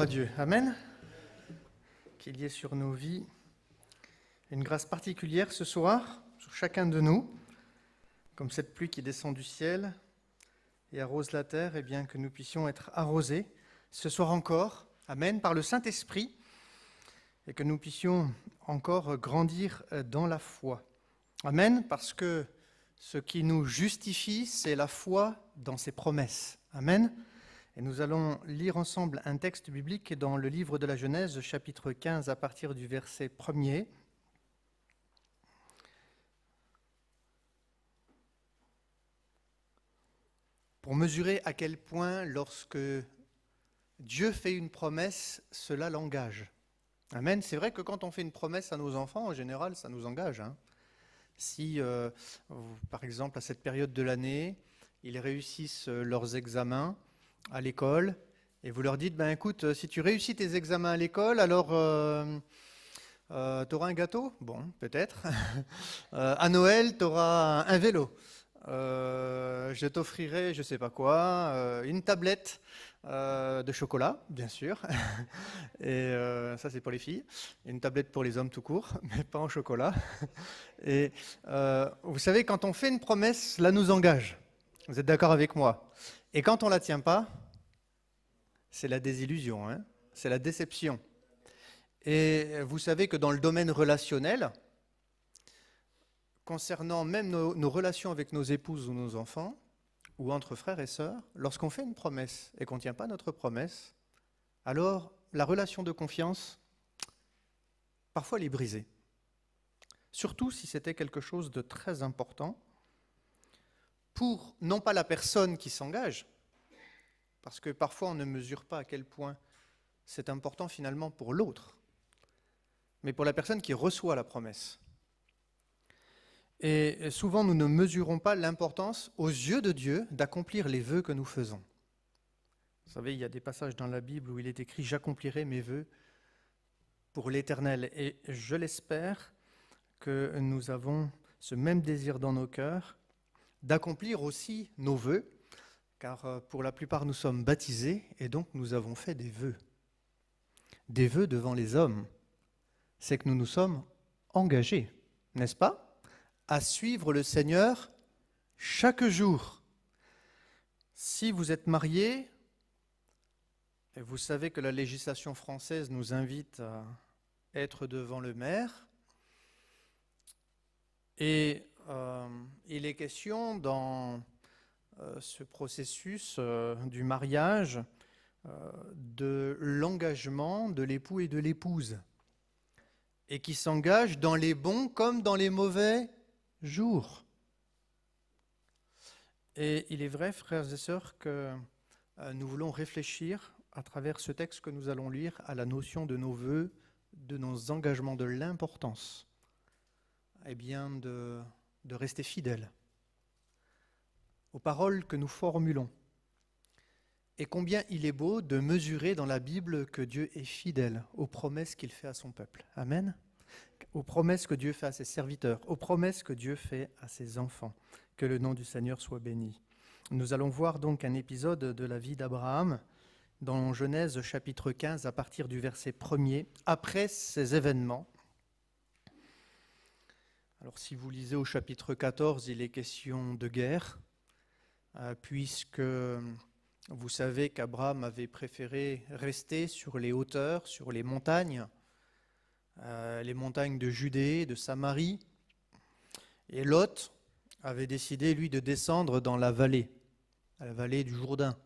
à Dieu. Amen. Qu'il y ait sur nos vies une grâce particulière ce soir, sur chacun de nous, comme cette pluie qui descend du ciel et arrose la terre, et bien que nous puissions être arrosés ce soir encore, amen, par le Saint-Esprit, et que nous puissions encore grandir dans la foi. Amen, parce que ce qui nous justifie, c'est la foi dans ses promesses. Amen. Et nous allons lire ensemble un texte biblique dans le livre de la Genèse, chapitre 15, à partir du verset 1er. Pour mesurer à quel point, lorsque Dieu fait une promesse, cela l'engage. Amen. C'est vrai que quand on fait une promesse à nos enfants, en général, ça nous engage. Si, par exemple, à cette période de l'année, ils réussissent leurs examens à l'école, et vous leur dites, écoute, si tu réussis tes examens à l'école, alors tu auras un gâteau? Bon, peut-être. À Noël, tu auras un vélo. Je t'offrirai, je ne sais pas quoi, une tablette de chocolat, bien sûr. Et ça, c'est pour les filles. Une tablette pour les hommes tout court, mais pas en chocolat. Et vous savez, quand on fait une promesse, cela nous engage. Vous êtes d'accord avec moi? Et quand on ne la tient pas, c'est la désillusion, c'est la déception. Et vous savez que dans le domaine relationnel, concernant même nos relations avec nos épouses ou nos enfants, ou entre frères et sœurs, lorsqu'on fait une promesse et qu'on ne tient pas notre promesse, alors la relation de confiance, parfois elle est brisée. Surtout si c'était quelque chose de très important pour, non pas la personne qui s'engage, parce que parfois on ne mesure pas à quel point c'est important finalement pour l'autre, mais pour la personne qui reçoit la promesse. Et souvent nous ne mesurons pas l'importance aux yeux de Dieu d'accomplir les vœux que nous faisons. Vous savez, il y a des passages dans la Bible où il est écrit « J'accomplirai mes vœux pour l'Éternel ». Et je l'espère que nous avons ce même désir dans nos cœurs d'accomplir aussi nos vœux, car pour la plupart nous sommes baptisés et donc nous avons fait des vœux. Des vœux devant les hommes. C'est que nous nous sommes engagés, n'est-ce pas, à suivre le Seigneur chaque jour. Si vous êtes marié, et vous savez que la législation française nous invite à être devant le maire, et il est question dans ce processus du mariage de l'engagement de l'époux et de l'épouse, et qui s'engage dans les bons comme dans les mauvais jours. Et il est vrai, frères et sœurs, que nous voulons réfléchir à travers ce texte que nous allons lire à la notion de nos vœux, de nos engagements, de l'importance de rester fidèles aux paroles que nous formulons. Et combien il est beau de mesurer dans la Bible que Dieu est fidèle aux promesses qu'il fait à son peuple. Amen. Aux promesses que Dieu fait à ses serviteurs, aux promesses que Dieu fait à ses enfants. Que le nom du Seigneur soit béni. Nous allons voir donc un épisode de la vie d'Abraham dans Genèse chapitre 15 à partir du verset 1er, après ces événements. Alors si vous lisez au chapitre 14, il est question de guerre, puisque vous savez qu'Abraham avait préféré rester sur les hauteurs, sur les montagnes de Judée, de Samarie, et Lot avait décidé, lui, de descendre dans la vallée du Jourdain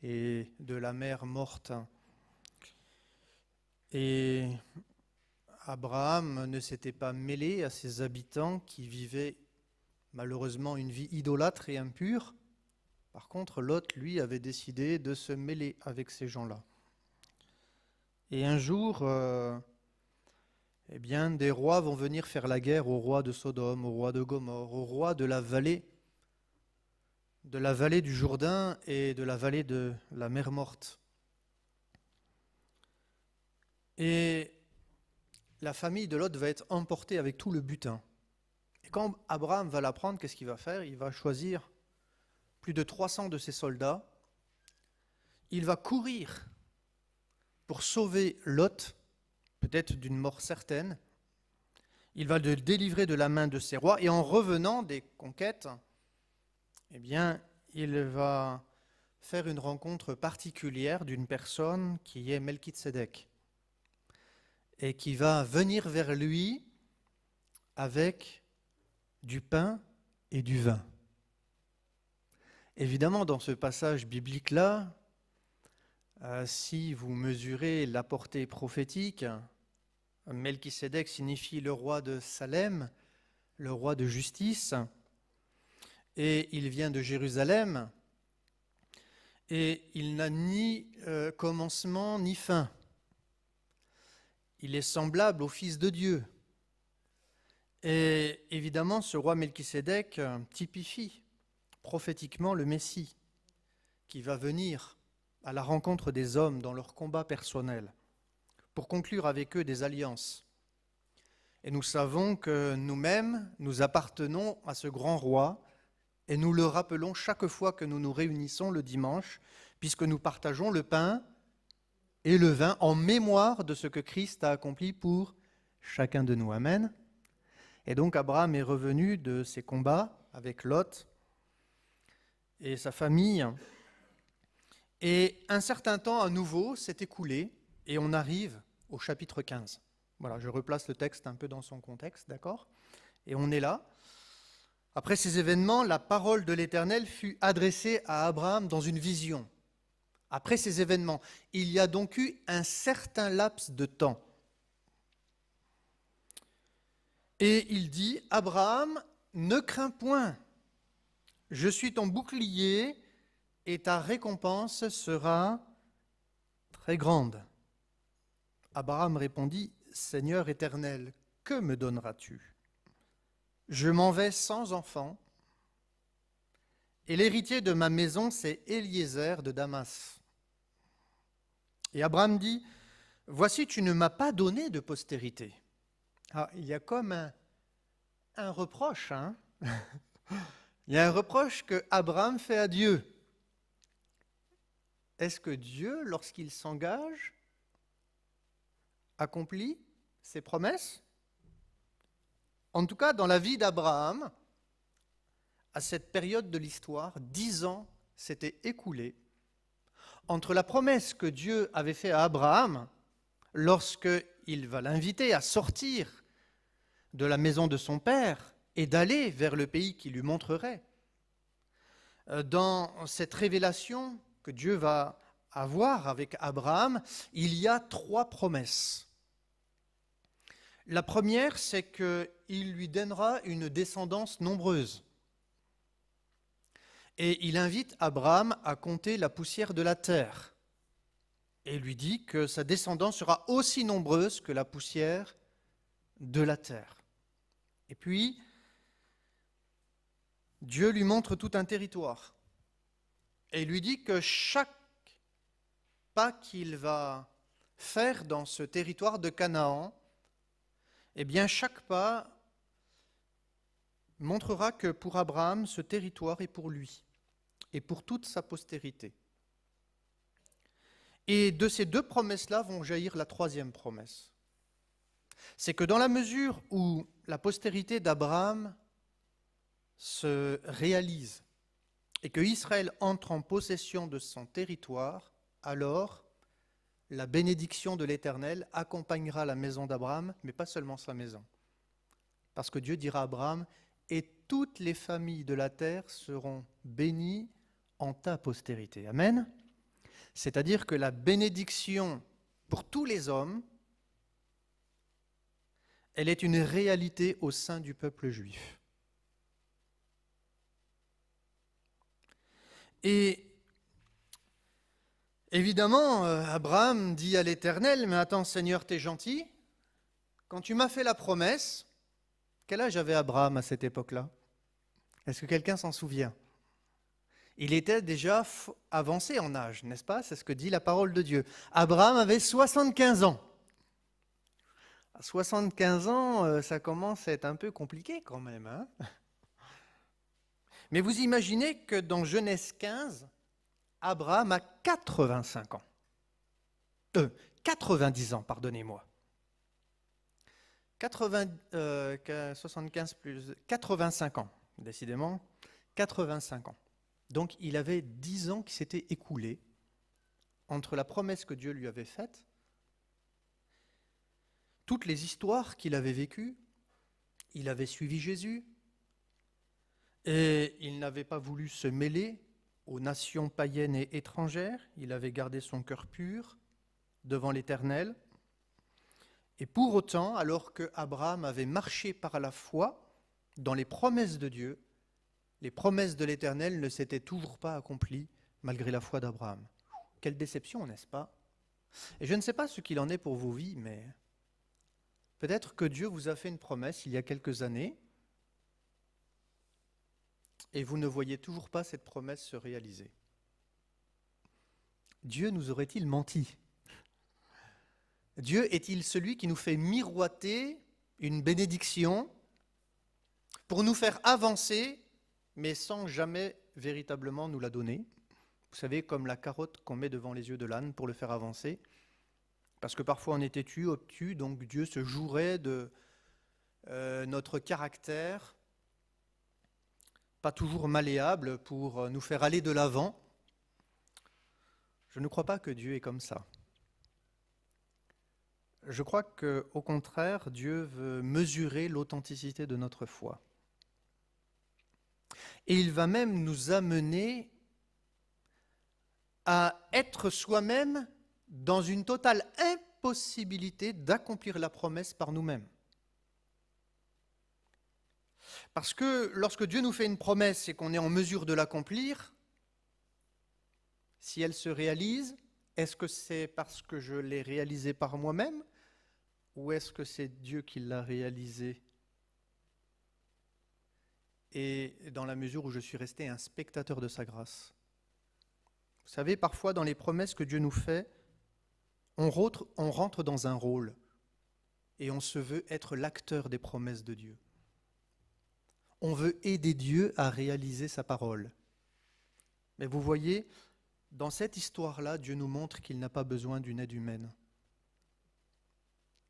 et de la mer Morte. Et Abraham ne s'était pas mêlé à ses habitants qui vivaient malheureusement une vie idolâtre et impure. Par contre, Lot, lui, avait décidé de se mêler avec ces gens-là. Et un jour, des rois vont venir faire la guerre au roi de Sodome, au roi de Gomorrhe, au roi de la vallée du Jourdain et de la vallée de la mer Morte. Et la famille de Lot va être emportée avec tout le butin. Et quand Abraham va l'apprendre, qu'est-ce qu'il va faire? Il va choisir plus de 300 de ses soldats. Il va courir pour sauver Lot, peut-être d'une mort certaine. Il va le délivrer de la main de ses rois, et en revenant des conquêtes, eh bien, il va faire une rencontre particulière d'une personne qui est Melchizedek, et qui va venir vers lui avec du pain et du vin. Évidemment, dans ce passage biblique-là, si vous mesurez la portée prophétique, Melchizedek signifie le roi de Salem, le roi de justice, et il vient de Jérusalem, et il n'a ni commencement ni fin. Il est semblable au Fils de Dieu. Et évidemment, ce roi Melchizedek typifie prophétiquement le Messie qui va venir à la rencontre des hommes dans leur combat personnel pour conclure avec eux des alliances. Et nous savons que nous-mêmes, nous appartenons à ce grand roi et nous le rappelons chaque fois que nous nous réunissons le dimanche, puisque nous partageons le pain et le vin en mémoire de ce que Christ a accompli pour chacun de nous. Amen. Et donc Abraham est revenu de ses combats avec Lot et sa famille. Et un certain temps à nouveau s'est écoulé et on arrive au chapitre 15. Voilà, je replace le texte un peu dans son contexte, d'accord ? Et on est là. Après ces événements, la parole de l'Éternel fut adressée à Abraham dans une vision. Après ces événements, il y a donc eu un certain laps de temps. Et il dit, Abraham, ne crains point, je suis ton bouclier et ta récompense sera très grande. Abraham répondit, Seigneur éternel, que me donneras-tu ? Je m'en vais sans enfant, et l'héritier de ma maison, c'est Éliézer de Damas. Et Abraham dit, voici, tu ne m'as pas donné de postérité. Ah, il y a comme un reproche, hein. Il y a un reproche que Abraham fait à Dieu. Est-ce que Dieu, lorsqu'il s'engage, accomplit ses promesses ? En tout cas, dans la vie d'Abraham, à cette période de l'histoire, 10 ans s'étaient écoulés entre la promesse que Dieu avait faite à Abraham lorsqu'il va l'inviter à sortir de la maison de son père et d'aller vers le pays qu'il lui montrerait. Dans cette révélation que Dieu va avoir avec Abraham, il y a 3 promesses. La première, c'est qu'il lui donnera une descendance nombreuse. Et il invite Abraham à compter la poussière de la terre. Et lui dit que sa descendance sera aussi nombreuse que la poussière de la terre. Et puis, Dieu lui montre tout un territoire. Et il lui dit que chaque pas qu'il va faire dans ce territoire de Canaan, eh bien, chaque pas montrera que pour Abraham, ce territoire est pour lui et pour toute sa postérité. Et de ces 2 promesses-là vont jaillir la 3e promesse. C'est que dans la mesure où la postérité d'Abraham se réalise et que Israël entre en possession de son territoire, alors la bénédiction de l'Éternel accompagnera la maison d'Abraham, mais pas seulement sa maison. Parce que Dieu dira à Abraham, et toutes les familles de la terre seront bénies en ta postérité. Amen. C'est-à-dire que la bénédiction pour tous les hommes, elle est une réalité au sein du peuple juif. Et évidemment, Abraham dit à l'Éternel, mais attends Seigneur, t'es gentil, quand tu m'as fait la promesse, quel âge avait Abraham à cette époque-là ? Est-ce que quelqu'un s'en souvient ? Il était déjà avancé en âge, n'est-ce pas ? C'est ce que dit la parole de Dieu. Abraham avait 75 ans. À 75 ans, ça commence à être un peu compliqué quand même, hein ? Mais vous imaginez que dans Genèse 15, Abraham a 85 ans. 90 ans, pardonnez-moi. 75 plus 85 ans, décidément, 85 ans. Donc il avait 10 ans qui s'étaient écoulés entre la promesse que Dieu lui avait faite, toutes les histoires qu'il avait vécues, il avait suivi Jésus, et il n'avait pas voulu se mêler aux nations païennes et étrangères, il avait gardé son cœur pur devant l'Éternel. Et pour autant, alors que Abraham avait marché par la foi dans les promesses de Dieu, les promesses de l'Éternel ne s'étaient toujours pas accomplies malgré la foi d'Abraham. Quelle déception, n'est-ce pas? Et je ne sais pas ce qu'il en est pour vos vies, mais peut-être que Dieu vous a fait une promesse il y a quelques années et vous ne voyez toujours pas cette promesse se réaliser. Dieu nous aurait-il menti? Dieu est-il celui qui nous fait miroiter une bénédiction pour nous faire avancer, mais sans jamais véritablement nous la donner? Vous savez, comme la carotte qu'on met devant les yeux de l'âne pour le faire avancer, parce que parfois on est têtu, obtus, donc Dieu se jouerait de notre caractère, pas toujours malléable, pour nous faire aller de l'avant. Je ne crois pas que Dieu est comme ça. Je crois qu'au contraire, Dieu veut mesurer l'authenticité de notre foi. Et il va même nous amener à être soi-même dans une totale impossibilité d'accomplir la promesse par nous-mêmes. Parce que lorsque Dieu nous fait une promesse et qu'on est en mesure de l'accomplir, si elle se réalise, est-ce que c'est parce que je l'ai réalisée par moi-même ou est-ce que c'est Dieu qui l'a réalisée? Et dans la mesure où je suis resté un spectateur de sa grâce. Vous savez, parfois dans les promesses que Dieu nous fait, on rentre dans un rôle et on se veut être l'acteur des promesses de Dieu. On veut aider Dieu à réaliser sa parole. Mais vous voyez, dans cette histoire-là, Dieu nous montre qu'il n'a pas besoin d'une aide humaine.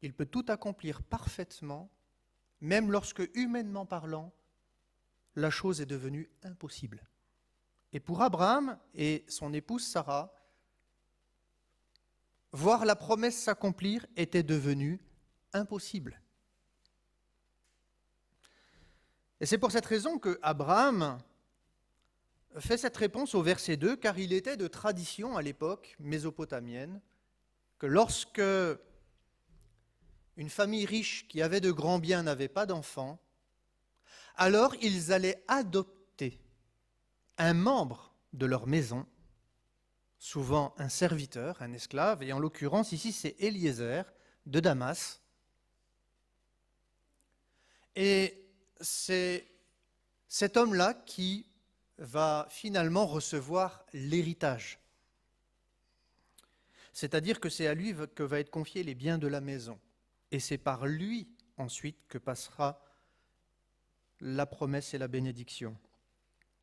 Il peut tout accomplir parfaitement, même lorsque, humainement parlant, la chose est devenue impossible. Et pour Abraham et son épouse Sarah, voir la promesse s'accomplir était devenu impossible. Et c'est pour cette raison que Abraham fait cette réponse au verset 2, car il était de tradition à l'époque mésopotamienne que lorsque une famille riche qui avait de grands biens n'avait pas d'enfants, alors ils allaient adopter un membre de leur maison, souvent un serviteur, un esclave, et en l'occurrence ici c'est Eliezer de Damas. Et c'est cet homme-là qui va finalement recevoir l'héritage. C'est-à-dire que c'est à lui que va être confié les biens de la maison. Et c'est par lui ensuite que passera la promesse et la bénédiction.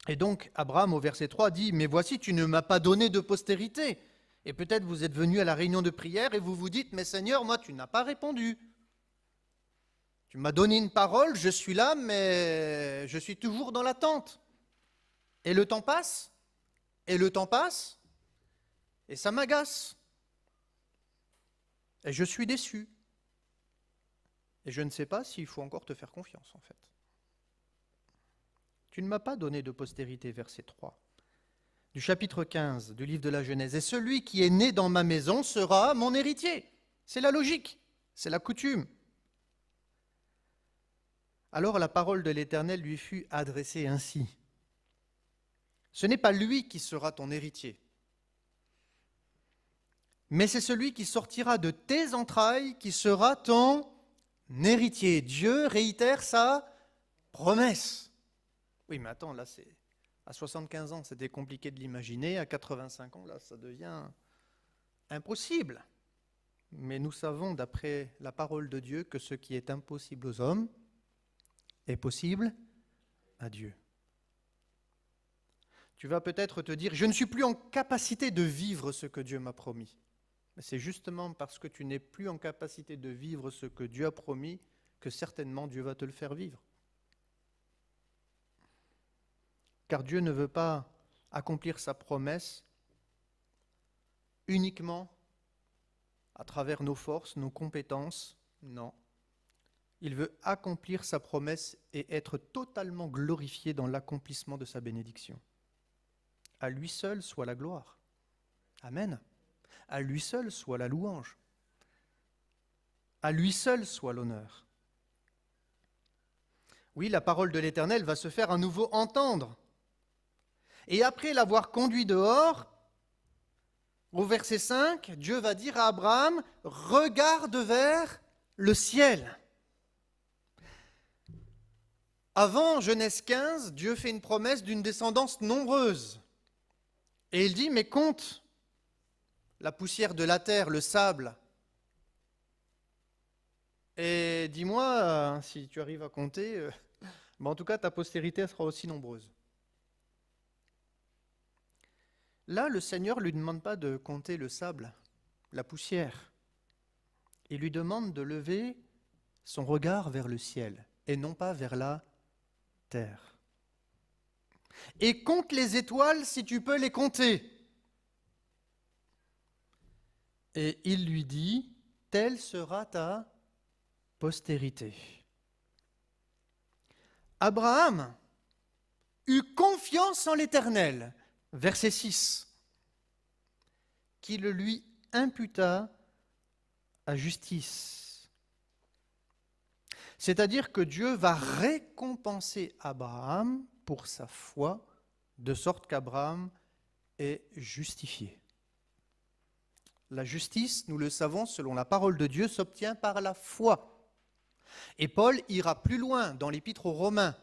Et donc Abraham au verset 3 dit « Mais voici, tu ne m'as pas donné de postérité. » Et peut-être vous êtes venu à la réunion de prière et vous vous dites « Mais Seigneur, moi tu n'as pas répondu. Tu m'as donné une parole, je suis là, mais je suis toujours dans l'attente. » Et le temps passe, et le temps passe, et ça m'agace. Et je suis déçu. Et je ne sais pas s'il faut encore te faire confiance, en fait. Tu ne m'as pas donné de postérité, verset 3, du chapitre 15 du livre de la Genèse. Et celui qui est né dans ma maison sera mon héritier. C'est la logique, c'est la coutume. Alors la parole de l'Éternel lui fut adressée ainsi. Ce n'est pas lui qui sera ton héritier, mais c'est celui qui sortira de tes entrailles qui sera ton héritier. Dieu réitère sa promesse. Oui, mais attends, là, c'est à 75 ans, c'était compliqué de l'imaginer. À 85 ans, là, ça devient impossible. Mais nous savons, d'après la parole de Dieu, que ce qui est impossible aux hommes est possible à Dieu. Tu vas peut-être te dire, je ne suis plus en capacité de vivre ce que Dieu m'a promis. C'est justement parce que tu n'es plus en capacité de vivre ce que Dieu a promis que certainement Dieu va te le faire vivre. Car Dieu ne veut pas accomplir sa promesse uniquement à travers nos forces, nos compétences. Non. Il veut accomplir sa promesse et être totalement glorifié dans l'accomplissement de sa bénédiction. À lui seul soit la gloire. Amen. À lui seul soit la louange. À lui seul soit l'honneur. Oui, la parole de l'Éternel va se faire à nouveau entendre. Et après l'avoir conduit dehors, au verset 5, Dieu va dire à Abraham, « Regarde vers le ciel ». Avant Genèse 15, Dieu fait une promesse d'une descendance nombreuse. Et il dit, mais compte la poussière de la terre, le sable. Et dis-moi, si tu arrives à compter, en tout cas ta postérité sera aussi nombreuse. Là, le Seigneur ne lui demande pas de compter le sable, la poussière. Il lui demande de lever son regard vers le ciel et non pas vers la terre. Et compte les étoiles si tu peux les compter. Et il lui dit, telle sera ta postérité. Abraham eut confiance en l'Éternel, verset 6, qui le lui imputa à justice. C'est-à-dire que Dieu va récompenser Abraham pour sa foi, de sorte qu'Abraham est justifié. La justice, nous le savons, selon la parole de Dieu, s'obtient par la foi. Et Paul ira plus loin dans l'Épître aux Romains.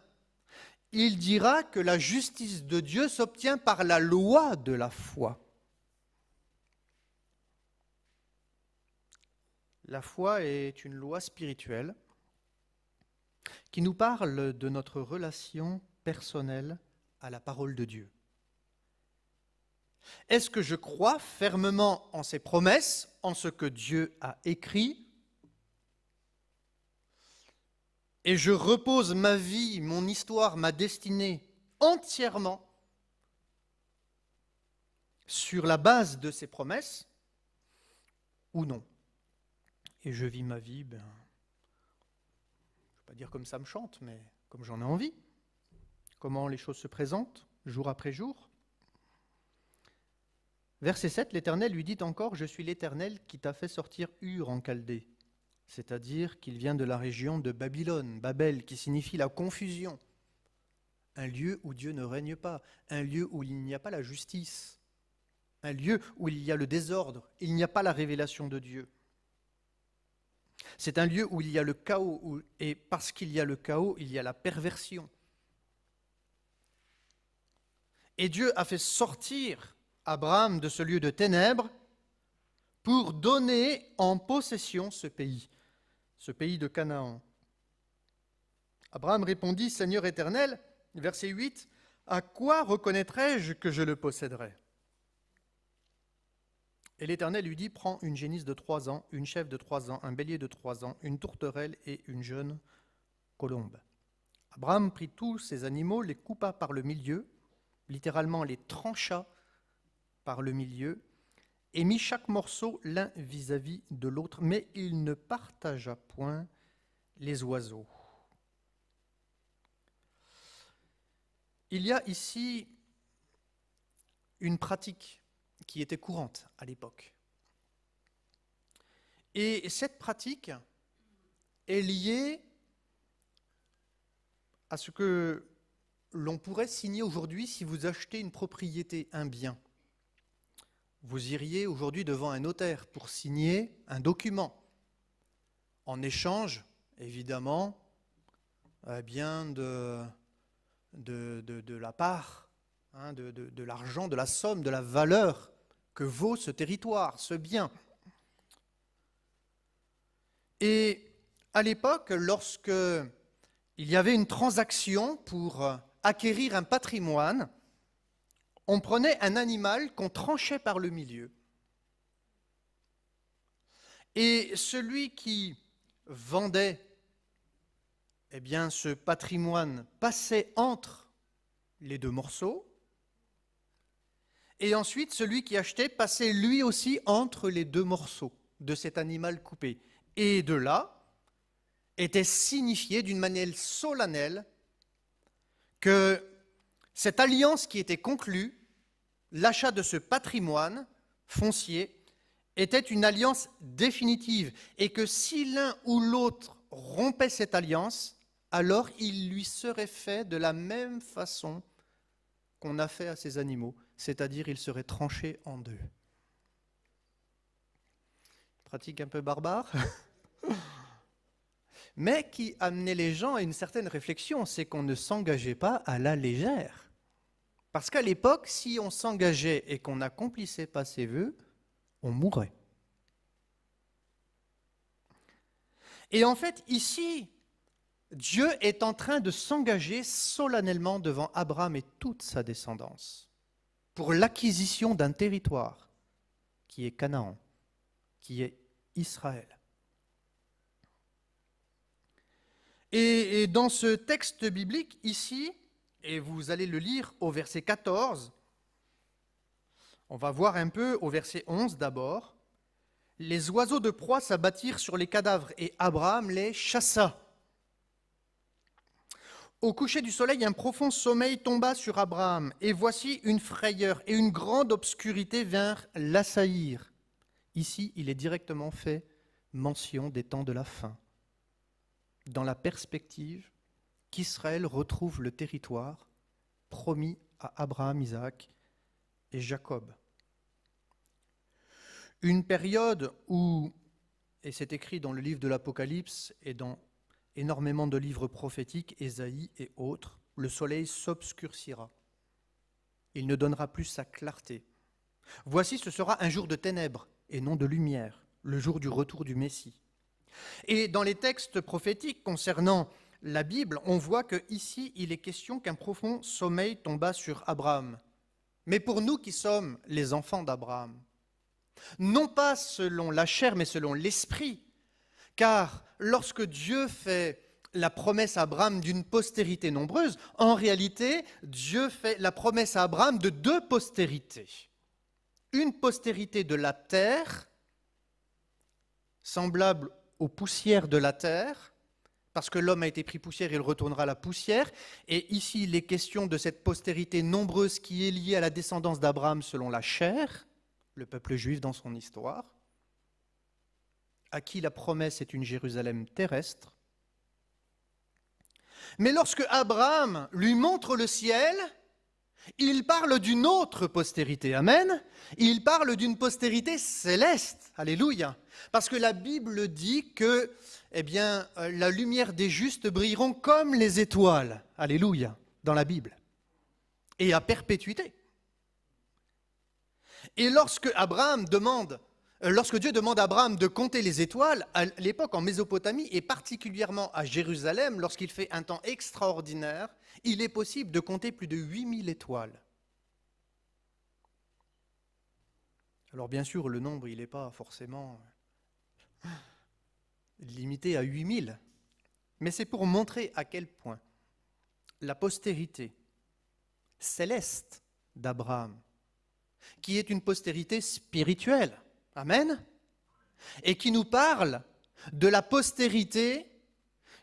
Il dira que la justice de Dieu s'obtient par la loi de la foi. La foi est une loi spirituelle qui nous parle de notre relation personnelle à la parole de Dieu. Est-ce que je crois fermement en ses promesses, en ce que Dieu a écrit, et je repose ma vie, mon histoire, ma destinée entièrement sur la base de ses promesses, ou non? Et je vis ma vie, je ne vais pas dire comme ça me chante, mais comme j'en ai envie. Comment les choses se présentent, jour après jour. Verset 7, l'Éternel lui dit encore, « Je suis l'Éternel qui t'a fait sortir Ur en Chaldée », c'est-à-dire qu'il vient de la région de Babylone, Babel, qui signifie la confusion, un lieu où Dieu ne règne pas, un lieu où il n'y a pas la justice, un lieu où il y a le désordre, il n'y a pas la révélation de Dieu. C'est un lieu où il y a le chaos, et parce qu'il y a le chaos, il y a la perversion. Et Dieu a fait sortir Abraham de ce lieu de ténèbres pour donner en possession ce pays de Canaan. Abraham répondit, « Seigneur éternel », verset 8, « à quoi reconnaîtrai-je que je le posséderai ?» Et l'Éternel lui dit, « Prends une génisse de 3 ans, une chèvre de 3 ans, un bélier de 3 ans, une tourterelle et une jeune colombe. » Abraham prit tous ces animaux, les coupa par le milieu, littéralement les trancha par le milieu, et mit chaque morceau l'un vis-à-vis de l'autre, mais il ne partagea point les oiseaux. Il y a ici une pratique qui était courante à l'époque. Et cette pratique est liée à ce que l'on pourrait signer aujourd'hui si vous achetez une propriété, un bien. Vous iriez aujourd'hui devant un notaire pour signer un document. En échange, évidemment, bien de la part, de l'argent, de la somme, de la valeur que vaut ce territoire, ce bien. Et à l'époque, lorsque il y avait une transaction pour acquérir un patrimoine, on prenait un animal qu'on tranchait par le milieu. Et celui qui vendait, eh bien, ce patrimoine passait entre les deux morceaux. Et ensuite, celui qui achetait passait lui aussi entre les deux morceaux de cet animal coupé. Et de là était signifié d'une manière solennelle que cette alliance qui était conclue, l'achat de ce patrimoine foncier, était une alliance définitive et que si l'un ou l'autre rompait cette alliance, alors il lui serait fait de la même façon qu'on a fait à ces animaux, c'est-à-dire il serait tranché en deux. Pratique un peu barbare, mais qui amenait les gens à une certaine réflexion, c'est qu'on ne s'engageait pas à la légère. Parce qu'à l'époque, si on s'engageait et qu'on n'accomplissait pas ses vœux, on mourrait. Et en fait, ici, Dieu est en train de s'engager solennellement devant Abraham et toute sa descendance pour l'acquisition d'un territoire qui est Canaan, qui est Israël. Et dans ce texte biblique ici, et vous allez le lire au verset 14, on va voir un peu au verset 11 d'abord. Les oiseaux de proie s'abattirent sur les cadavres et Abraham les chassa. Au coucher du soleil, un profond sommeil tomba sur Abraham, et voici une frayeur et une grande obscurité vinrent l'assaillir. Ici, il est directement fait mention des temps de la fin, dans la perspective qu'Israël retrouve le territoire promis à Abraham, Isaac et Jacob. Une période où, et c'est écrit dans le livre de l'Apocalypse et dans énormément de livres prophétiques, Ésaïe et autres, le soleil s'obscurcira. Il ne donnera plus sa clarté. Voici, ce sera un jour de ténèbres et non de lumière, le jour du retour du Messie. Et dans les textes prophétiques concernant la Bible, on voit qu'ici, il est question qu'un profond sommeil tomba sur Abraham. Mais pour nous qui sommes les enfants d'Abraham, non pas selon la chair, mais selon l'esprit, car lorsque Dieu fait la promesse à Abraham d'une postérité nombreuse, en réalité, Dieu fait la promesse à Abraham de deux postérités. Une postérité de la terre, semblable aux poussières de la terre, parce que l'homme a été pris poussière, il retournera à la poussière. Et ici, il est question de cette postérité nombreuse qui est liée à la descendance d'Abraham selon la chair, le peuple juif dans son histoire, à qui la promesse est une Jérusalem terrestre. Mais lorsque Abraham lui montre le ciel, il parle d'une autre postérité, amen. Il parle d'une postérité céleste, alléluia. Parce que la Bible dit que, la lumière des justes brilleront comme les étoiles, alléluia, dans la Bible, et à perpétuité. Et lorsque Dieu demande à Abraham de compter les étoiles, à l'époque en Mésopotamie et particulièrement à Jérusalem, lorsqu'il fait un temps extraordinaire, il est possible de compter plus de 8000 étoiles. Alors bien sûr, le nombre, il n'est pas forcément limité à 8000, mais c'est pour montrer à quel point la postérité céleste d'Abraham, qui est une postérité spirituelle, amen, et qui nous parle de la postérité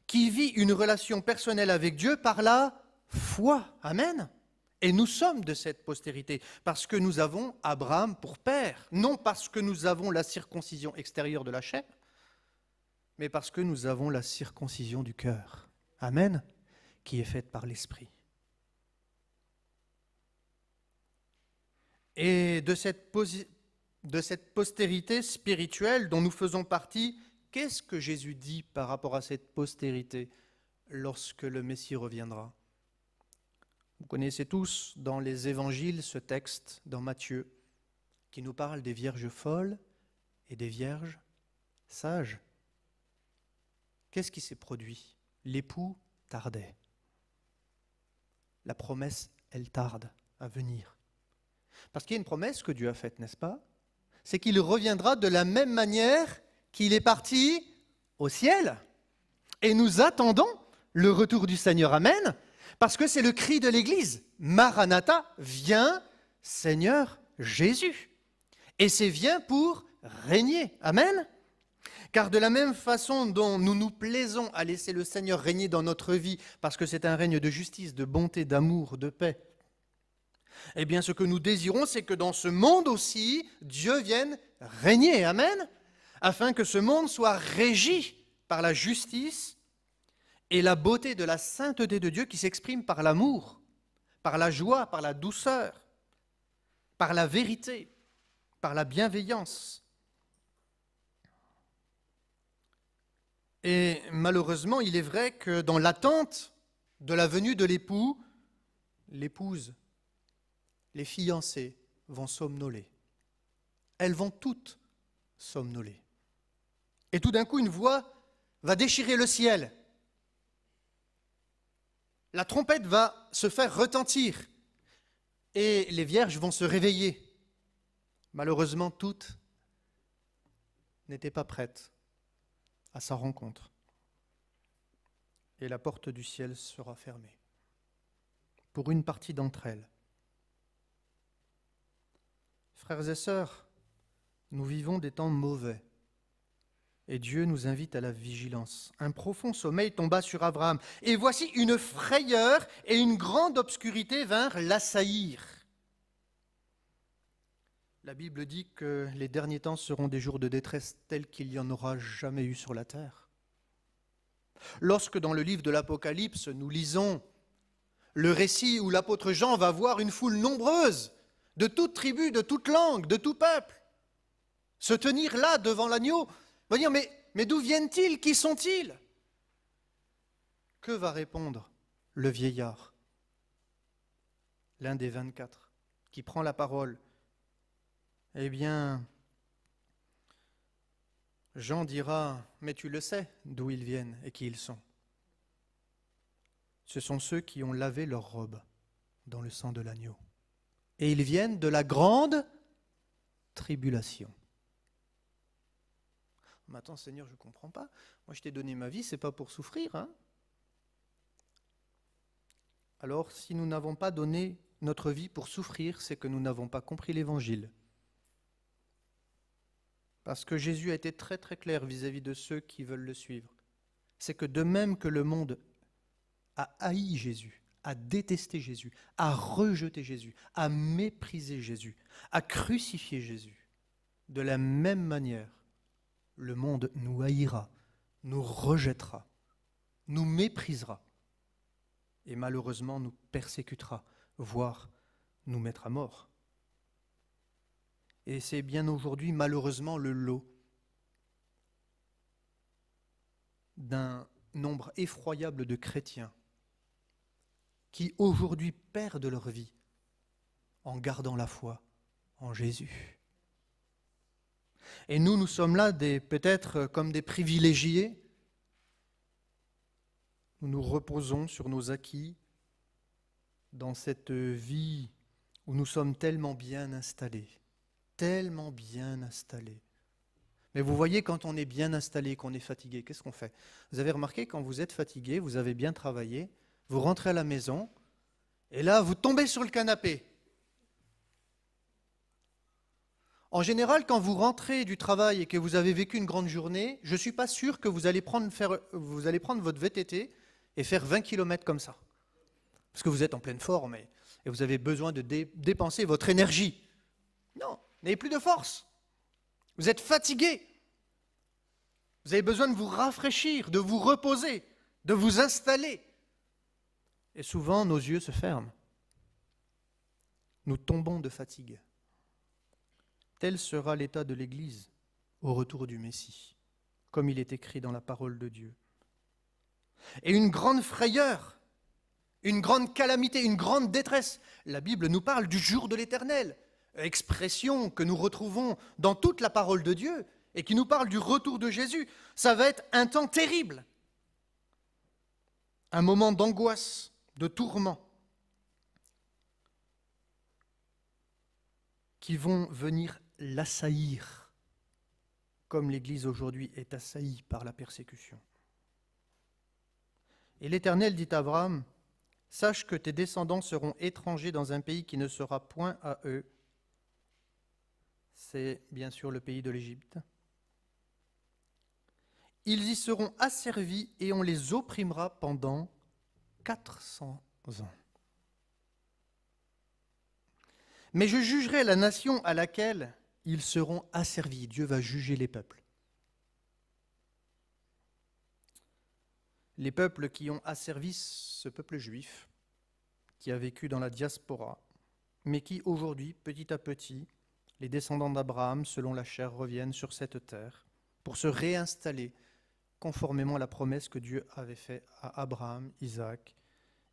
qui vit une relation personnelle avec Dieu par la foi, amen. Et nous sommes de cette postérité parce que nous avons Abraham pour père, non parce que nous avons la circoncision extérieure de la chair, mais parce que nous avons la circoncision du cœur, amen, qui est faite par l'Esprit. Et de cette postérité spirituelle dont nous faisons partie, qu'est-ce que Jésus dit par rapport à cette postérité lorsque le Messie reviendra? Vous connaissez tous dans les évangiles ce texte dans Matthieu qui nous parle des vierges folles et des vierges sages. Qu'est-ce qui s'est produit? L'époux tardait. La promesse, elle tarde à venir. Parce qu'il y a une promesse que Dieu a faite, n'est-ce pas? C'est qu'il reviendra de la même manière qu'il est parti au ciel. Et nous attendons le retour du Seigneur. Amen. Parce que c'est le cri de l'Église. Maranatha, viens, Seigneur Jésus. Et c'est viens pour régner. Amen. Car de la même façon dont nous nous plaisons à laisser le Seigneur régner dans notre vie, parce que c'est un règne de justice, de bonté, d'amour, de paix, eh bien ce que nous désirons, c'est que dans ce monde aussi, Dieu vienne régner. Amen. Afin que ce monde soit régi par la justice et la beauté de la sainteté de Dieu qui s'exprime par l'amour, par la joie, par la douceur, par la vérité, par la bienveillance. Et malheureusement, il est vrai que dans l'attente de la venue de l'époux, l'épouse, les fiancées vont somnoler. Elles vont toutes somnoler. Et tout d'un coup, une voix va déchirer le ciel. La trompette va se faire retentir et les vierges vont se réveiller. Malheureusement, toutes n'étaient pas prêtes à sa rencontre. Et la porte du ciel sera fermée pour une partie d'entre elles. Frères et sœurs, nous vivons des temps mauvais. Et Dieu nous invite à la vigilance. Un profond sommeil tomba sur Abraham. Et voici une frayeur et une grande obscurité vinrent l'assaillir. La Bible dit que les derniers temps seront des jours de détresse tels qu'il n'y en aura jamais eu sur la terre. Lorsque dans le livre de l'Apocalypse, nous lisons le récit où l'apôtre Jean va voir une foule nombreuse, de toute tribu, de toute langue, de tout peuple, se tenir là devant l'agneau, va dire, mais d'où viennent-ils? Qui sont-ils? Que va répondre le vieillard, l'un des 24, qui prend la parole? Eh bien, Jean dira, mais tu le sais d'où ils viennent et qui ils sont. Ce sont ceux qui ont lavé leurs robes dans le sang de l'agneau. Et ils viennent de la grande tribulation. Mais attends, Seigneur, je ne comprends pas. Moi, je t'ai donné ma vie, ce n'est pas pour souffrir. Hein? Alors, si nous n'avons pas donné notre vie pour souffrir, c'est que nous n'avons pas compris l'Évangile. Parce que Jésus a été très très clair vis-à-vis de ceux qui veulent le suivre. C'est que de même que le monde a haï Jésus, a détesté Jésus, a rejeté Jésus, a méprisé Jésus, a crucifié Jésus, de la même manière, le monde nous haïra, nous rejettera, nous méprisera et malheureusement nous persécutera, voire nous mettra à mort. Et c'est bien aujourd'hui, malheureusement, le lot d'un nombre effroyable de chrétiens qui aujourd'hui perdent leur vie en gardant la foi en Jésus. Et nous sommes là peut-être comme des privilégiés. Nous nous reposons sur nos acquis dans cette vie où nous sommes tellement bien installés. Tellement bien installé. Mais vous voyez, quand on est bien installé, qu'on est fatigué, qu'est-ce qu'on fait? Vous avez remarqué, quand vous êtes fatigué, vous avez bien travaillé, vous rentrez à la maison, et là, vous tombez sur le canapé. En général, quand vous rentrez du travail et que vous avez vécu une grande journée, je ne suis pas sûr que vous allez prendre votre VTT et faire 20 km comme ça. Parce que vous êtes en pleine forme et vous avez besoin de dépenser votre énergie. Non. Vous n'avez plus de force. Vous êtes fatigué. Vous avez besoin de vous rafraîchir, de vous reposer, de vous installer. Et souvent, nos yeux se ferment. Nous tombons de fatigue. Tel sera l'état de l'Église au retour du Messie, comme il est écrit dans la parole de Dieu. Et une grande frayeur, une grande calamité, une grande détresse. La Bible nous parle du jour de l'Éternel. Expression que nous retrouvons dans toute la parole de Dieu et qui nous parle du retour de Jésus. Ça va être un temps terrible, un moment d'angoisse, de tourment, qui vont venir l'assaillir comme l'Église aujourd'hui est assaillie par la persécution. Et l'Éternel dit à Abraham, « Sache que tes descendants seront étrangers dans un pays qui ne sera point à eux. » C'est bien sûr le pays de l'Égypte. « Ils y seront asservis et on les opprimera pendant 400 ans. Mais je jugerai la nation à laquelle ils seront asservis. » Dieu va juger les peuples. Les peuples qui ont asservi ce peuple juif, qui a vécu dans la diaspora, mais qui aujourd'hui, petit à petit, les descendants d'Abraham, selon la chair, reviennent sur cette terre pour se réinstaller conformément à la promesse que Dieu avait faite à Abraham, Isaac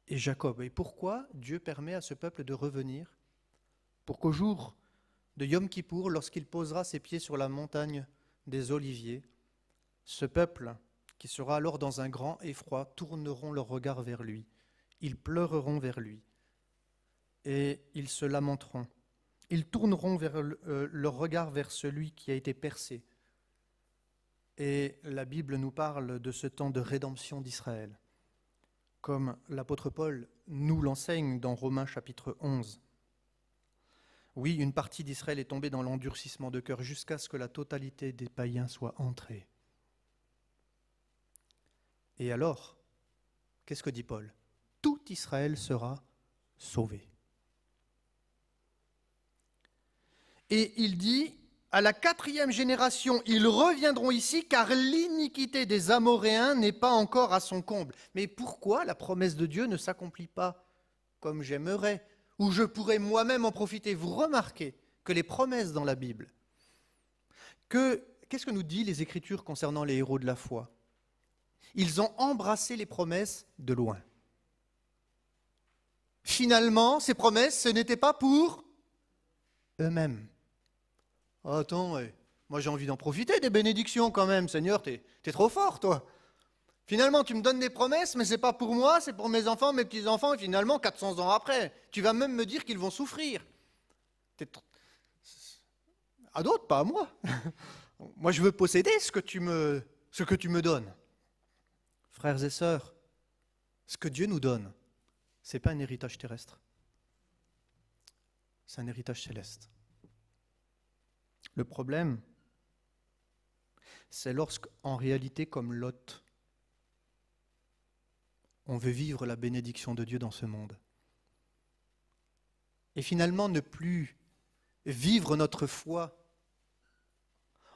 et Jacob. Et pourquoi Dieu permet à ce peuple de revenir? Pour qu'au jour de Yom Kippour, lorsqu'il posera ses pieds sur la montagne des Oliviers, ce peuple, qui sera alors dans un grand effroi, tourneront leur regard vers lui. Ils pleureront vers lui et ils se lamenteront. Ils tourneront leur regard vers celui qui a été percé. Et la Bible nous parle de ce temps de rédemption d'Israël, comme l'apôtre Paul nous l'enseigne dans Romains chapitre 11. Oui, une partie d'Israël est tombée dans l'endurcissement de cœur jusqu'à ce que la totalité des païens soit entrée. Et alors, qu'est-ce que dit Paul? Tout Israël sera sauvé. Et il dit, à la 4e génération, ils reviendront ici, car l'iniquité des Amoréens n'est pas encore à son comble. Mais pourquoi la promesse de Dieu ne s'accomplit pas comme j'aimerais, ou je pourrais moi-même en profiter? Vous remarquez que les promesses dans la Bible, qu'est-ce que nous disent les Écritures concernant les héros de la foi? Ils ont embrassé les promesses de loin. Finalement, ces promesses, ce n'était pas pour eux-mêmes. Oh, attends, moi j'ai envie d'en profiter des bénédictions quand même, Seigneur, t'es trop fort, toi. Finalement, tu me donnes des promesses, mais c'est pas pour moi, c'est pour mes enfants, mes petits-enfants, et finalement, 400 ans après, tu vas même me dire qu'ils vont souffrir. À d'autres, pas à moi. Moi, je veux posséder ce que tu me donnes. Frères et sœurs, ce que Dieu nous donne, ce n'est pas un héritage terrestre, c'est un héritage céleste. Le problème, c'est lorsqu'en réalité, comme Lot, on veut vivre la bénédiction de Dieu dans ce monde. Et finalement, ne plus vivre notre foi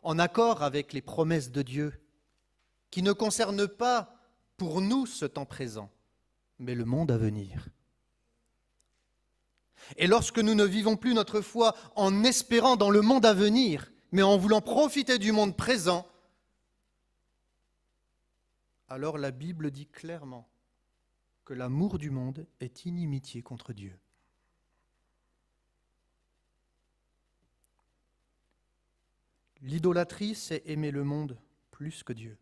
en accord avec les promesses de Dieu, qui ne concernent pas pour nous ce temps présent, mais le monde à venir. Et lorsque nous ne vivons plus notre foi en espérant dans le monde à venir, mais en voulant profiter du monde présent, alors la Bible dit clairement que l'amour du monde est inimitié contre Dieu. L'idolâtrie, c'est aimer le monde plus que Dieu.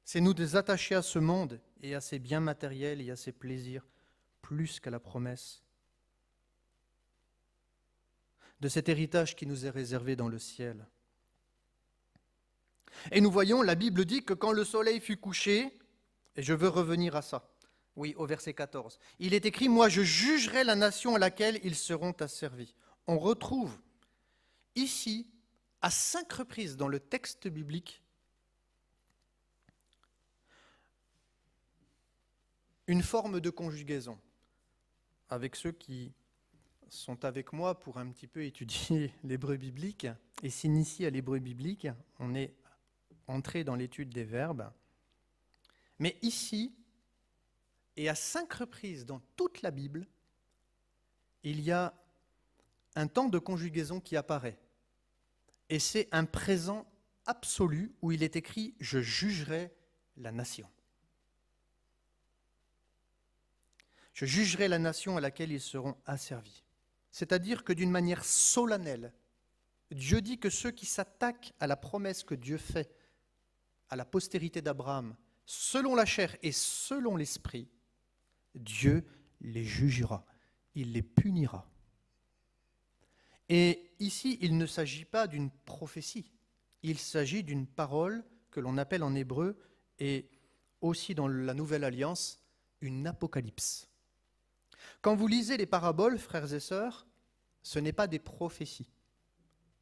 C'est nous désattacher à ce monde et à ses biens matériels et à ses plaisirs plus qu'à la promesse de cet héritage qui nous est réservé dans le ciel. Et nous voyons, la Bible dit que quand le soleil fut couché, et je veux revenir à ça, oui, au verset 14, il est écrit « Moi, je jugerai la nation à laquelle ils seront asservis ». On retrouve ici, à 5 reprises dans le texte biblique, une forme de conjugaison. Avec ceux qui sont avec moi pour un petit peu étudier l'hébreu biblique et s'initier à l'hébreu biblique, on est entré dans l'étude des verbes. Mais ici, et à 5 reprises dans toute la Bible, il y a un temps de conjugaison qui apparaît. Et c'est un présent absolu où il est écrit « Je jugerai la nation ». Je jugerai la nation à laquelle ils seront asservis. C'est-à-dire que d'une manière solennelle, Dieu dit que ceux qui s'attaquent à la promesse que Dieu fait à la postérité d'Abraham, selon la chair et selon l'esprit, Dieu les jugera, il les punira. Et ici, il ne s'agit pas d'une prophétie, Il s'agit d'une parole que l'on appelle en hébreu, et aussi dans la Nouvelle Alliance, une apocalypse. Quand vous lisez les paraboles, frères et sœurs, ce n'est pas des prophéties,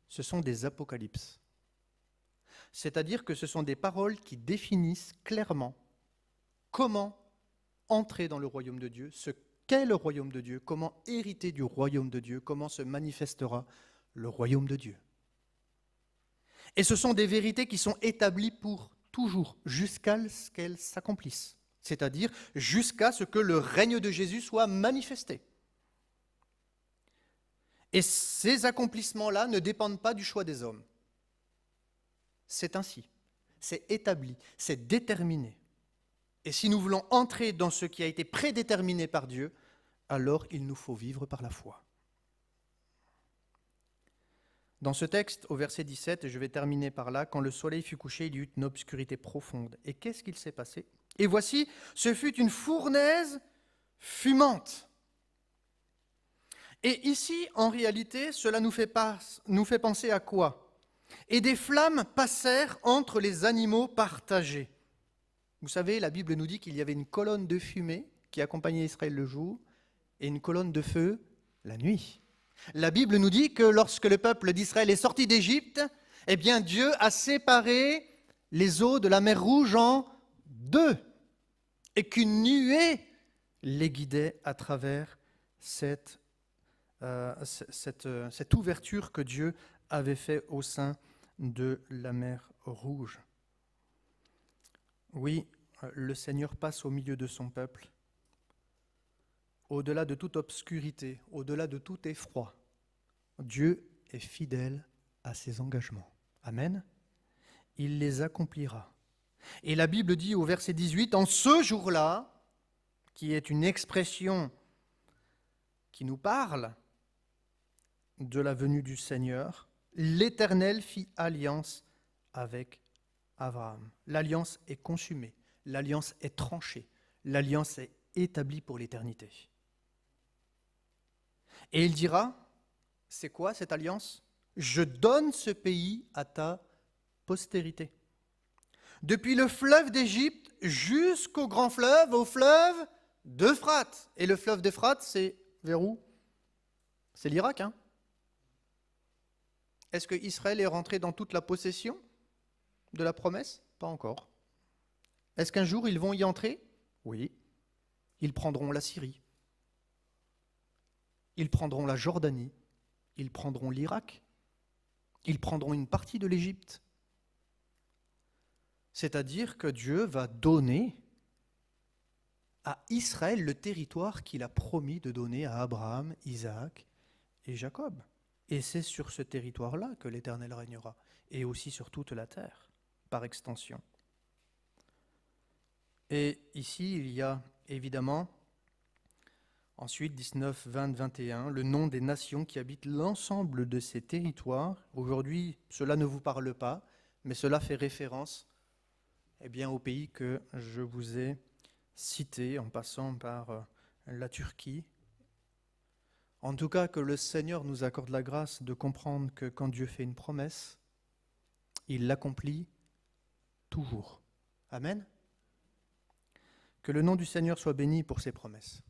ce sont des apocalypses. C'est-à-dire que ce sont des paroles qui définissent clairement comment entrer dans le royaume de Dieu, ce qu'est le royaume de Dieu, comment hériter du royaume de Dieu, comment se manifestera le royaume de Dieu. Et ce sont des vérités qui sont établies pour toujours, jusqu'à ce qu'elles s'accomplissent, c'est-à-dire jusqu'à ce que le règne de Jésus soit manifesté. Et ces accomplissements-là ne dépendent pas du choix des hommes. C'est ainsi, c'est établi, c'est déterminé. Et si nous voulons entrer dans ce qui a été prédéterminé par Dieu, alors il nous faut vivre par la foi. Dans ce texte, au verset 17, et je vais terminer par là, quand le soleil fut couché, il y eut une obscurité profonde. Et qu'est-ce qu'il s'est passé? Et voici, ce fut une fournaise fumante. Et ici, en réalité, cela nous fait penser à quoi? Et des flammes passèrent entre les animaux partagés. Vous savez, la Bible nous dit qu'il y avait une colonne de fumée qui accompagnait Israël le jour et une colonne de feu la nuit. La Bible nous dit que lorsque le peuple d'Israël est sorti d'Égypte, eh bien Dieu a séparé les eaux de la mer Rouge en deux et qu'une nuée les guidait à travers cette ouverture que Dieu avait faite au sein de la mer Rouge. Oui, le Seigneur passe au milieu de son peuple. Au-delà de toute obscurité, au-delà de tout effroi, Dieu est fidèle à ses engagements. Amen. Il les accomplira. Et la Bible dit au verset 18, en ce jour-là, qui est une expression qui nous parle de la venue du Seigneur, l'Éternel fit alliance avec Abraham. L'alliance est consumée, l'alliance est tranchée, l'alliance est établie pour l'éternité. Et il dira, c'est quoi cette alliance? Je donne ce pays à ta postérité. Depuis le fleuve d'Égypte jusqu'au grand fleuve, au fleuve d'Euphrate. Et le fleuve d'Euphrate, c'est vers où? C'est l'Irak, hein? Est-ce que Israël est rentré dans toute la possession de la promesse? Pas encore. Est-ce qu'un jour ils vont y entrer? Oui. Ils prendront la Syrie. Ils prendront la Jordanie. Ils prendront l'Irak. Ils prendront une partie de l'Égypte. C'est-à-dire que Dieu va donner à Israël le territoire qu'il a promis de donner à Abraham, Isaac et Jacob. Et c'est sur ce territoire-là que l'Éternel régnera, et aussi sur toute la terre, par extension. Et ici, il y a évidemment, ensuite 19, 20, 21, le nom des nations qui habitent l'ensemble de ces territoires. Aujourd'hui, cela ne vous parle pas, mais cela fait référence au pays que je vous ai cité en passant par la Turquie. En tout cas, que le Seigneur nous accorde la grâce de comprendre que quand Dieu fait une promesse, il l'accomplit toujours. Amen. Que le nom du Seigneur soit béni pour ses promesses.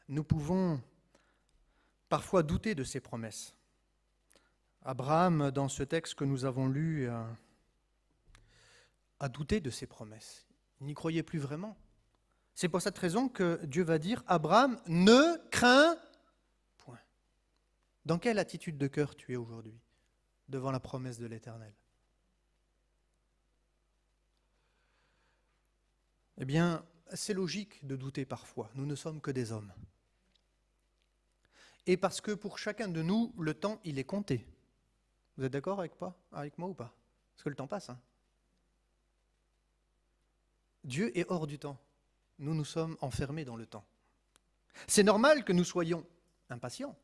Nous pouvons parfois douter de ses promesses. Abraham, dans ce texte que nous avons lu, a douté de ses promesses. Il n'y croyait plus vraiment. C'est pour cette raison que Dieu va dire, Abraham, ne crains point. Dans quelle attitude de cœur tu es aujourd'hui devant la promesse de l'Éternel? Eh bien, c'est logique de douter parfois. Nous ne sommes que des hommes. Et parce que pour chacun de nous, le temps, il est compté. Vous êtes d'accord avec moi ou pas? Parce que le temps passe. Dieu est hors du temps. Nous, nous sommes enfermés dans le temps. C'est normal que nous soyons impatients.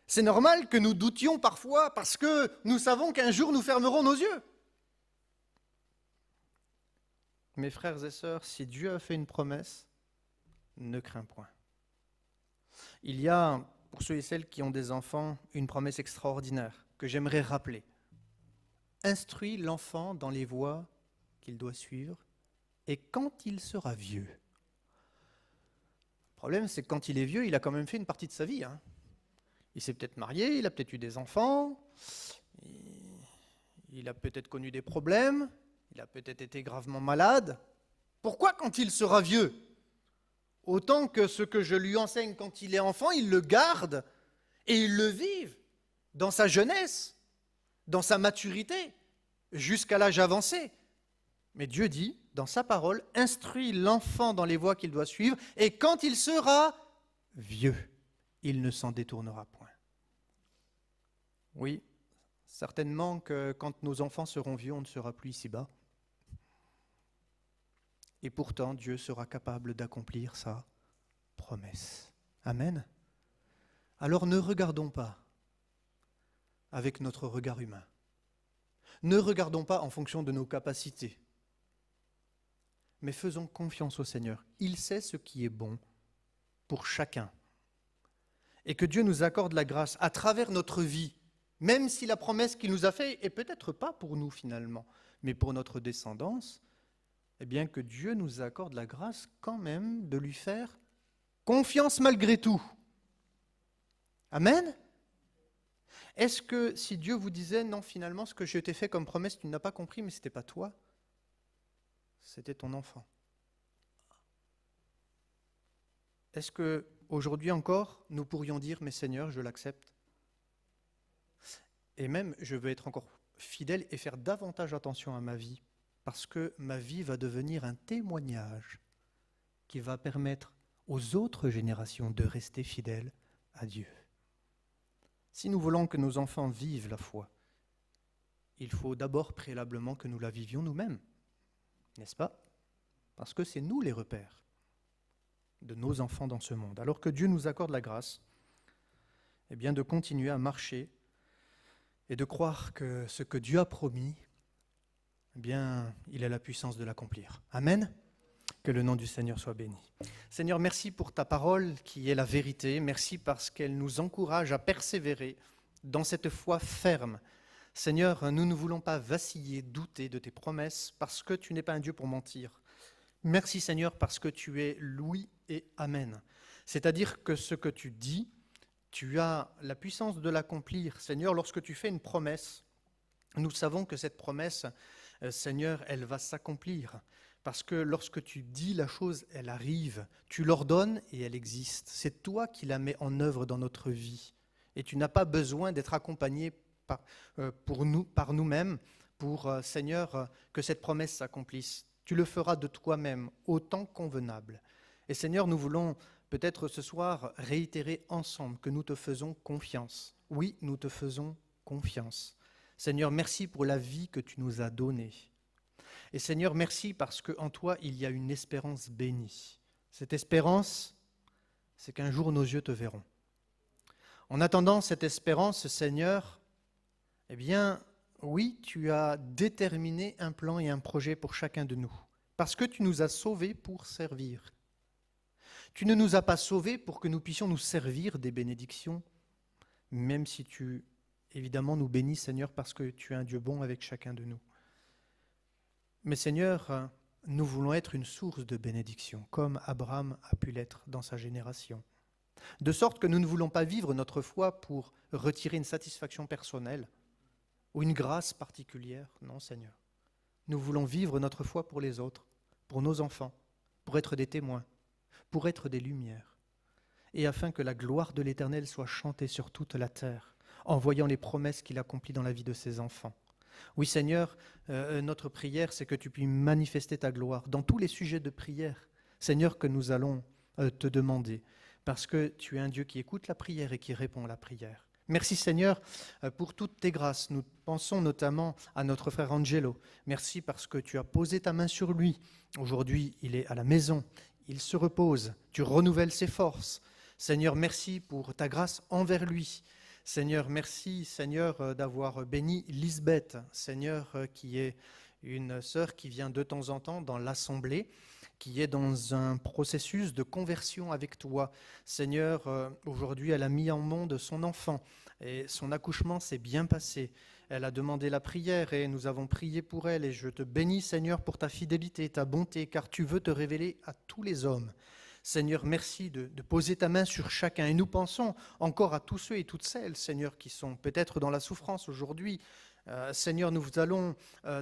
C'est normal que nous doutions parfois parce que nous savons qu'un jour nous fermerons nos yeux. Mes frères et sœurs, si Dieu a fait une promesse, ne crains point. Il y a, pour ceux et celles qui ont des enfants, une promesse extraordinaire que j'aimerais rappeler. instruit l'enfant dans les voies qu'il doit suivre, et quand il sera vieux. Le problème, c'est que quand il est vieux, il a quand même fait une partie de sa vie. Il s'est peut-être marié, il a peut-être eu des enfants, il a peut-être connu des problèmes, il a peut-être été gravement malade. Pourquoi quand il sera vieux? Autant que ce que je lui enseigne quand il est enfant, il le garde et il le vive dans sa jeunesse, dans sa maturité, jusqu'à l'âge avancé. Mais Dieu dit, dans sa parole, instruis l'enfant dans les voies qu'il doit suivre, et quand il sera vieux, il ne s'en détournera point. Oui, certainement que quand nos enfants seront vieux, on ne sera plus ici-bas. Et pourtant, Dieu sera capable d'accomplir sa promesse. Amen. Alors ne regardons pas avec notre regard humain. Ne regardons pas en fonction de nos capacités. Mais faisons confiance au Seigneur. Il sait ce qui est bon pour chacun. Et que Dieu nous accorde la grâce à travers notre vie, même si la promesse qu'il nous a faite est peut-être pas pour nous finalement, mais pour notre descendance, eh bien que Dieu nous accorde la grâce quand même de lui faire confiance malgré tout. Amen. Est-ce que si Dieu vous disait, non, finalement, ce que je t'ai fait comme promesse, tu n'as pas compris, mais ce n'était pas toi, c'était ton enfant. Est-ce qu'aujourd'hui encore, nous pourrions dire, mais Seigneur, je l'accepte? Et même, je veux être encore fidèle et faire davantage attention à ma vie, parce que ma vie va devenir un témoignage qui va permettre aux autres générations de rester fidèles à Dieu. Si nous voulons que nos enfants vivent la foi, il faut d'abord préalablement que nous la vivions nous-mêmes, n'est-ce pas? Parce que c'est nous les repères de nos enfants dans ce monde. Alors que Dieu nous accorde la grâce, eh bien de continuer à marcher et de croire que ce que Dieu a promis, eh bien, il a la puissance de l'accomplir. Amen. Que le nom du Seigneur soit béni. Seigneur, merci pour ta parole qui est la vérité. Merci parce qu'elle nous encourage à persévérer dans cette foi ferme. Seigneur, nous ne voulons pas vaciller, douter de tes promesses parce que tu n'es pas un Dieu pour mentir. Merci Seigneur parce que tu es oui et amen. C'est-à-dire que ce que tu dis, tu as la puissance de l'accomplir. Seigneur, lorsque tu fais une promesse, nous savons que cette promesse, Seigneur, elle va s'accomplir. Parce que lorsque tu dis la chose, elle arrive. Tu l'ordonnes et elle existe. C'est toi qui la mets en œuvre dans notre vie. Et tu n'as pas besoin d'être accompagné par nous-mêmes pour, Seigneur, que cette promesse s'accomplisse. Tu le feras de toi-même, au temps convenable. Et Seigneur, nous voulons peut-être ce soir réitérer ensemble que nous te faisons confiance. Oui, nous te faisons confiance. Seigneur, merci pour la vie que tu nous as donnée. Et Seigneur, merci parce qu'en toi, il y a une espérance bénie. Cette espérance, c'est qu'un jour nos yeux te verront. En attendant cette espérance, Seigneur, eh bien, oui, tu as déterminé un plan et un projet pour chacun de nous. Parce que tu nous as sauvés pour servir. Tu ne nous as pas sauvés pour que nous puissions nous servir des bénédictions, même si tu, évidemment, nous bénis, Seigneur, parce que tu es un Dieu bon avec chacun de nous. Mais Seigneur, nous voulons être une source de bénédiction, comme Abraham a pu l'être dans sa génération. De sorte que nous ne voulons pas vivre notre foi pour retirer une satisfaction personnelle ou une grâce particulière. Non, Seigneur. Nous voulons vivre notre foi pour les autres, pour nos enfants, pour être des témoins, pour être des lumières, et afin que la gloire de l'Éternel soit chantée sur toute la terre, en voyant les promesses qu'il accomplit dans la vie de ses enfants. Oui, Seigneur, notre prière, c'est que tu puisses manifester ta gloire dans tous les sujets de prière, Seigneur, que nous allons te demander, parce que tu es un Dieu qui écoute la prière et qui répond à la prière. Merci, Seigneur, pour toutes tes grâces. Nous pensons notamment à notre frère Angelo. Merci parce que tu as posé ta main sur lui. Aujourd'hui, il est à la maison, il se repose, tu renouvelles ses forces. Seigneur, merci pour ta grâce envers lui. Seigneur, merci, Seigneur, d'avoir béni Lisbeth, Seigneur, qui est une sœur qui vient de temps en temps dans l'assemblée, qui est dans un processus de conversion avec toi. Seigneur, aujourd'hui, elle a mis en monde son enfant et son accouchement s'est bien passé. Elle a demandé la prière et nous avons prié pour elle. Et je te bénis, Seigneur, pour ta fidélité, ta bonté, car tu veux te révéler à tous les hommes. Seigneur, merci de poser ta main sur chacun. Et nous pensons encore à tous ceux et toutes celles, Seigneur, qui sont peut-être dans la souffrance aujourd'hui. Seigneur, nous allons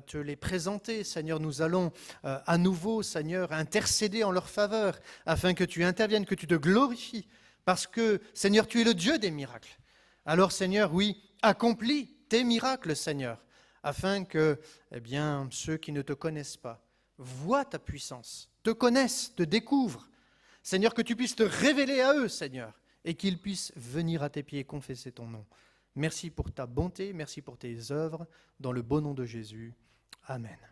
te les présenter. Seigneur, nous allons à nouveau, Seigneur, intercéder en leur faveur, afin que tu interviennes, que tu te glorifies. Parce que, Seigneur, tu es le Dieu des miracles. Alors, Seigneur, oui, accomplis tes miracles, Seigneur, afin que, ceux qui ne te connaissent pas voient ta puissance, te connaissent, te découvrent. Seigneur, que tu puisses te révéler à eux, Seigneur, et qu'ils puissent venir à tes pieds et confesser ton nom. Merci pour ta bonté, merci pour tes œuvres, dans le beau nom de Jésus. Amen.